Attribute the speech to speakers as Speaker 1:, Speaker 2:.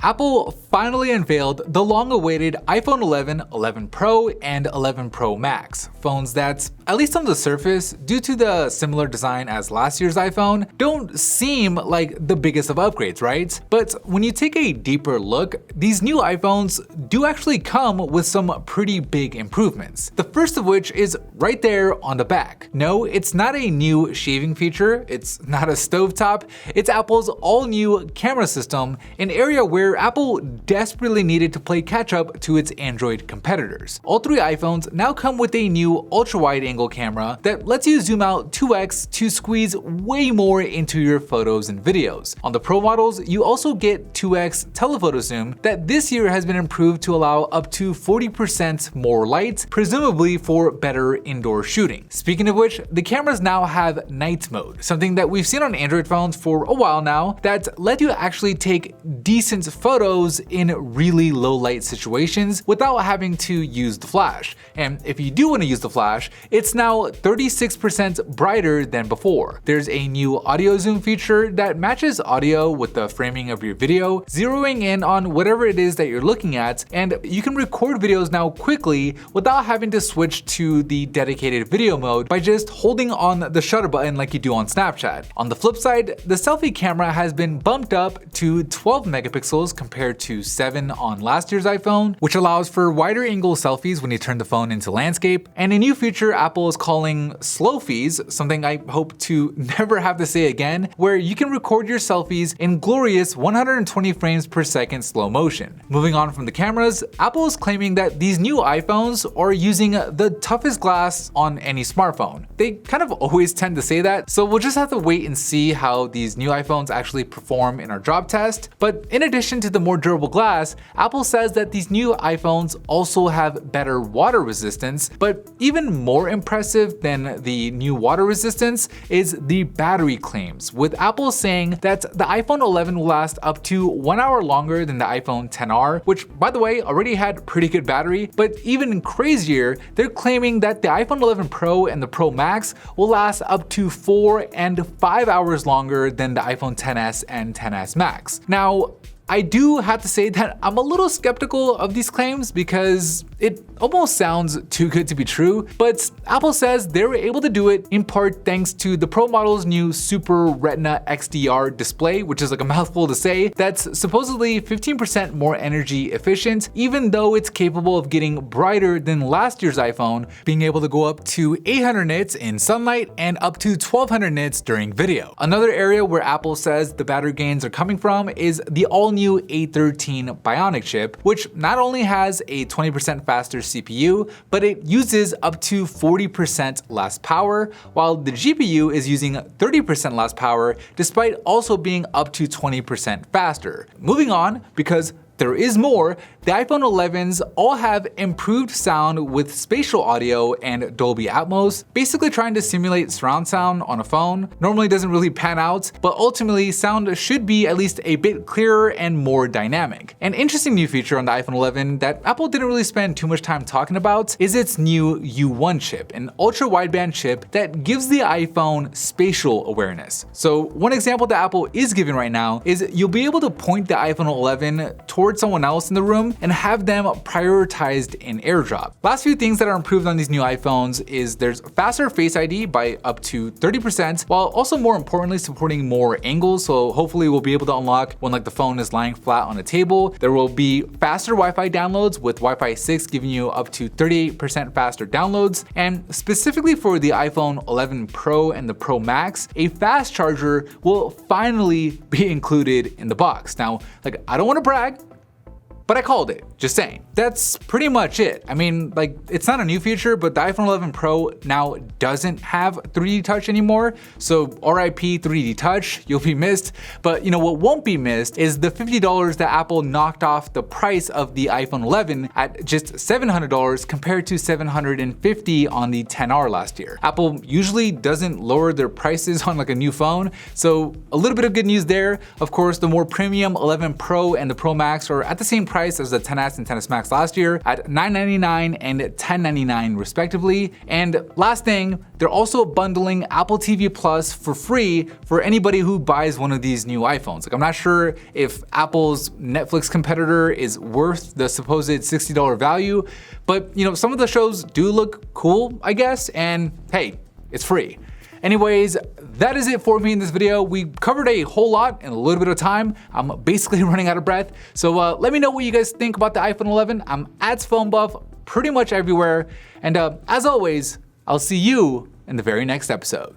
Speaker 1: Apple finally unveiled the long-awaited iPhone 11, 11 Pro, and 11 Pro Max. Phones that, at least on the surface, due to the similar design as last year's iPhone, don't seem like the biggest of upgrades, right? But when you take a deeper look, these new iPhones do actually come with some pretty big improvements. The first of which is right there on the back. No, it's not a new shaving feature, it's not a stovetop, it's Apple's all-new camera system, an area where Apple desperately needed to play catch-up to its Android competitors. All three iPhones now come with a new ultra-wide-angle camera that lets you zoom out 2x to squeeze way more into your photos and videos. On the Pro models, you also get 2x telephoto zoom that this year has been improved to allow up to 40% more light, presumably for better indoor shooting. Speaking of which, the cameras now have night mode, something that we've seen on Android phones for a while now that let you actually take decent photos in really low light situations without having to use the flash. And if you do want to use the flash, it's now 36% brighter than before. There's a new audio zoom feature that matches audio with the framing of your video, zeroing in on whatever it is that you're looking at, and you can record videos now quickly without having to switch to the dedicated video mode by just holding on the shutter button like you do on Snapchat. On the flip side, the selfie camera has been bumped up to 12 megapixels compared to 7 on last year's iPhone, which allows for wider angle selfies when you turn the phone into landscape, and a new feature Apple is calling slow fees, something I hope to never have to say again, where you can record your selfies in glorious 120 frames per second slow motion. Moving on from the cameras, Apple is claiming that these new iPhones are using the toughest glass on any smartphone. They kind of always tend to say that, so we'll just have to wait and see how these new iPhones actually perform in our drop test. But in addition to the more durable glass, Apple says that these new iPhones also have better water resistance, but even more impressive than the new water resistance is the battery claims, with Apple saying that the iPhone 11 will last up to 1 hour longer than the iPhone XR, which by the way already had pretty good battery, but even crazier, they're claiming that the iPhone 11 Pro and the Pro Max will last up to 4 and 5 hours longer than the iPhone XS and XS Max. Now, I do have to say that I'm a little skeptical of these claims because it almost sounds too good to be true, but Apple says they were able to do it in part thanks to the Pro model's new Super Retina XDR display, which is like a mouthful to say, that's supposedly 15% more energy efficient, even though it's capable of getting brighter than last year's iPhone, being able to go up to 800 nits in sunlight and up to 1200 nits during video. Another area where Apple says the battery gains are coming from is the all-new A13 Bionic chip, which not only has a 20% faster CPU, but it uses up to 40% less power, while the GPU is using 30% less power, despite also being up to 20% faster. Moving on, because there is more, the iPhone 11s all have improved sound with spatial audio and Dolby Atmos, basically trying to simulate surround sound on a phone. Normally doesn't really pan out, but ultimately sound should be at least a bit clearer and more dynamic. An interesting new feature on the iPhone 11 that Apple didn't really spend too much time talking about is its new U1 chip, an ultra-wideband chip that gives the iPhone spatial awareness. So one example that Apple is giving right now is you'll be able to point the iPhone 11 towards someone else in the room and have them prioritized in AirDrop. Last few things that are improved on these new iPhones is there's faster Face ID by up to 30%, while also more importantly supporting more angles, so hopefully we'll be able to unlock when like the phone is lying flat on a table. There will be faster Wi-Fi downloads with Wi-Fi 6 giving you up to 38% faster downloads, and specifically for the iPhone 11 Pro and the Pro Max, a fast charger will finally be included in the box. Now, like, I don't want to brag, but I called it, just saying. That's pretty much it. I mean, like, it's not a new feature, but the iPhone 11 Pro now doesn't have 3D Touch anymore, so RIP 3D Touch, you'll be missed. But you know what won't be missed is the $50 that Apple knocked off the price of the iPhone 11 at just $700 compared to $750 on the XR last year. Apple usually doesn't lower their prices on like a new phone, so a little bit of good news there. Of course, the more premium 11 Pro and the Pro Max are at the same price as the XS and XS Max last year at $999 and $1099 respectively. And last thing, they're also bundling Apple TV Plus for free for anybody who buys one of these new iPhones. Like, I'm not sure if Apple's Netflix competitor is worth the supposed $60 value, but you know, some of the shows do look cool, I guess, and hey, it's free. Anyways, that is it for me in this video. We covered a whole lot in a little bit of time. I'm basically running out of breath. So let me know what you guys think about the iPhone 11. I'm at PhoneBuff pretty much everywhere. And as always, I'll see you in the very next episode.